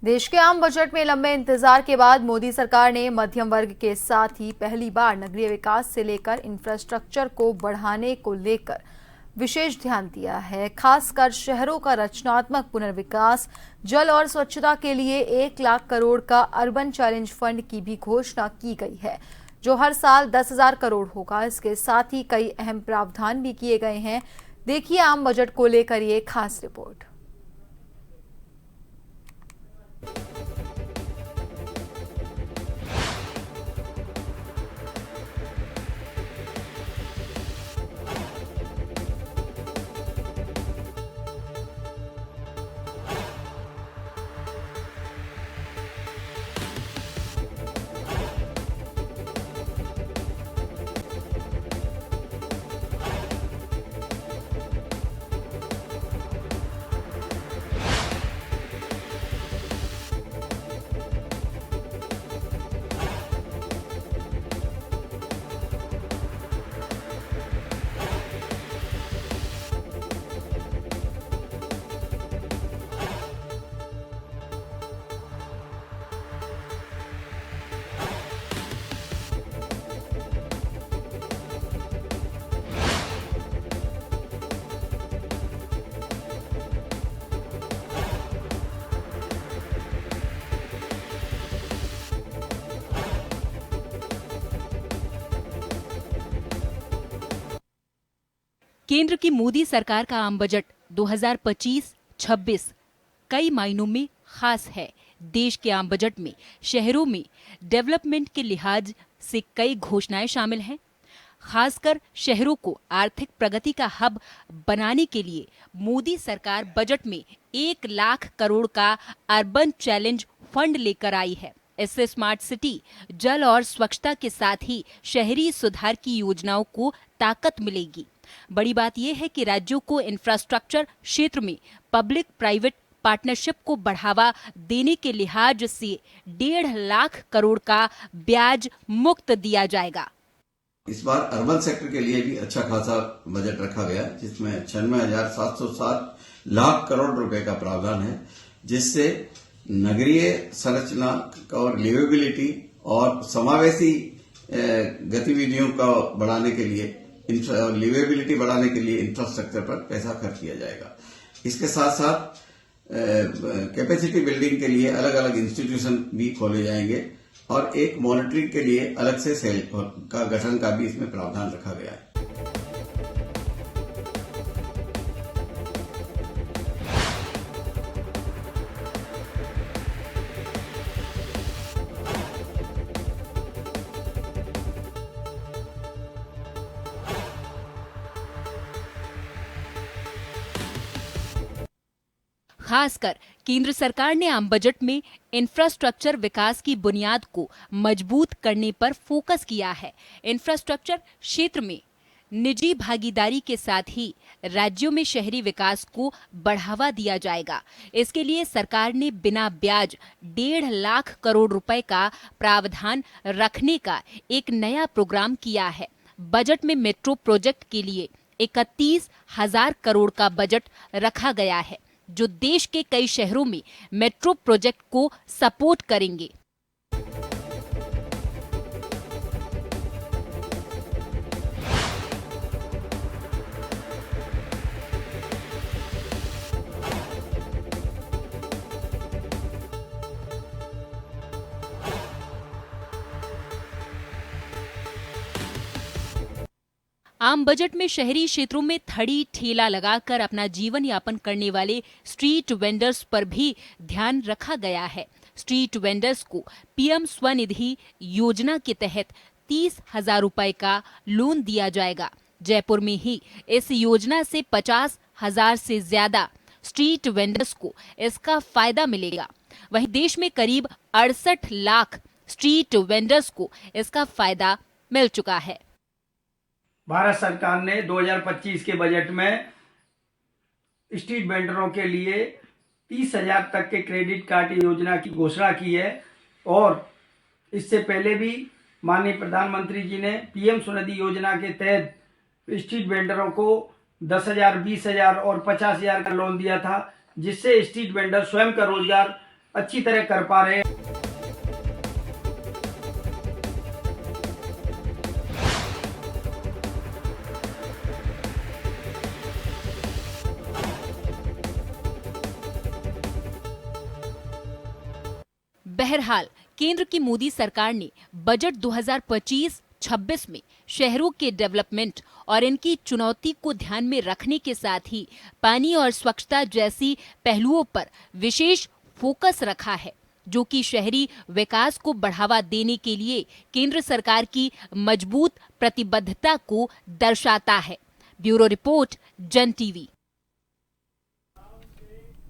देश के आम बजट में लंबे इंतजार के बाद मोदी सरकार ने मध्यम वर्ग के साथ ही पहली बार नगरीय विकास से लेकर इंफ्रास्ट्रक्चर को बढ़ाने को लेकर विशेष ध्यान दिया है। खासकर शहरों का रचनात्मक पुनर्विकास, जल और स्वच्छता के लिए 1 लाख करोड़ का अर्बन चैलेंज फंड की भी घोषणा की गई है, जो हर साल 10,000 करोड़ होगा। इसके साथ ही कई अहम प्रावधान भी किए गए हैं। देखिए आम बजट को लेकर ये खास रिपोर्ट। केंद्र की मोदी सरकार का आम बजट 2025-26 कई मायनों में खास है। देश के आम बजट में शहरों में डेवलपमेंट के लिहाज से कई घोषणाएं शामिल हैं। खासकर शहरों को आर्थिक प्रगति का हब बनाने के लिए मोदी सरकार बजट में 1 लाख करोड़ का अर्बन चैलेंज फंड लेकर आई है। इससे स्मार्ट सिटी, जल और स्वच्छता के साथ ही शहरी सुधार की योजनाओं को ताकत मिलेगी। बड़ी बात यह है कि राज्यों को इंफ्रास्ट्रक्चर क्षेत्र में पब्लिक प्राइवेट पार्टनरशिप को बढ़ावा देने के लिहाज से 1.5 लाख करोड़ का ब्याज मुक्त दिया जाएगा। इस बार अर्बन सेक्टर के लिए भी अच्छा खासा बजट रखा गया, जिसमें 96,707 लाख करोड़ रुपए का प्रावधान है, जिससे नगरीय संरचना और लिवेबिलिटी और समावेशी गतिविधियों का बढ़ाने के लिए, लिवेबिलिटी बढ़ाने के लिए इंफ्रास्ट्रक्चर पर पैसा खर्च किया जाएगा। इसके साथ साथ कैपेसिटी बिल्डिंग के लिए अलग अलग इंस्टीट्यूशन भी खोले जाएंगे और एक मॉनिटरिंग के लिए अलग से सेल का गठन का भी इसमें प्रावधान रखा गया है। खासकर केंद्र सरकार ने आम बजट में इंफ्रास्ट्रक्चर विकास की बुनियाद को मजबूत करने पर फोकस किया है। इंफ्रास्ट्रक्चर क्षेत्र में निजी भागीदारी के साथ ही राज्यों में शहरी विकास को बढ़ावा दिया जाएगा। इसके लिए सरकार ने बिना ब्याज 1.5 लाख करोड़ रुपए का प्रावधान रखने का एक नया प्रोग्राम किया है। बजट में मेट्रो प्रोजेक्ट के लिए 31,000 करोड़ का बजट रखा गया है, जो देश के कई शहरों में मेट्रो प्रोजेक्ट को सपोर्ट करेंगे। आम बजट में शहरी क्षेत्रों में थड़ी ठेला लगाकर अपना जीवन यापन करने वाले स्ट्रीट वेंडर्स पर भी ध्यान रखा गया है। स्ट्रीट वेंडर्स को पीएम स्वनिधि योजना के तहत 30,000 रुपए का लोन दिया जाएगा। जयपुर में ही इस योजना से 50,000 से ज्यादा स्ट्रीट वेंडर्स को इसका फायदा मिलेगा। वहीं देश में करीब 68 लाख स्ट्रीट वेंडर्स को इसका फायदा मिल चुका है। भारत सरकार ने 2025 के बजट में स्ट्रीट वेंडरों के लिए 30,000 तक के क्रेडिट कार्ड योजना की घोषणा की है और इससे पहले भी माननीय प्रधानमंत्री जी ने पीएम स्वनिधि योजना के तहत स्ट्रीट वेंडरों को 10,000, 20,000 और 50,000 का लोन दिया था, जिससे स्ट्रीट वेंडर स्वयं का रोजगार अच्छी तरह कर पा रहे हैं। बहरहाल केंद्र की मोदी सरकार ने बजट 2025-26 में शहरों के डेवलपमेंट और इनकी चुनौती को ध्यान में रखने के साथ ही पानी और स्वच्छता जैसी पहलुओं पर विशेष फोकस रखा है, जो कि शहरी विकास को बढ़ावा देने के लिए केंद्र सरकार की मजबूत प्रतिबद्धता को दर्शाता है। ब्यूरो रिपोर्ट, जन टीवी।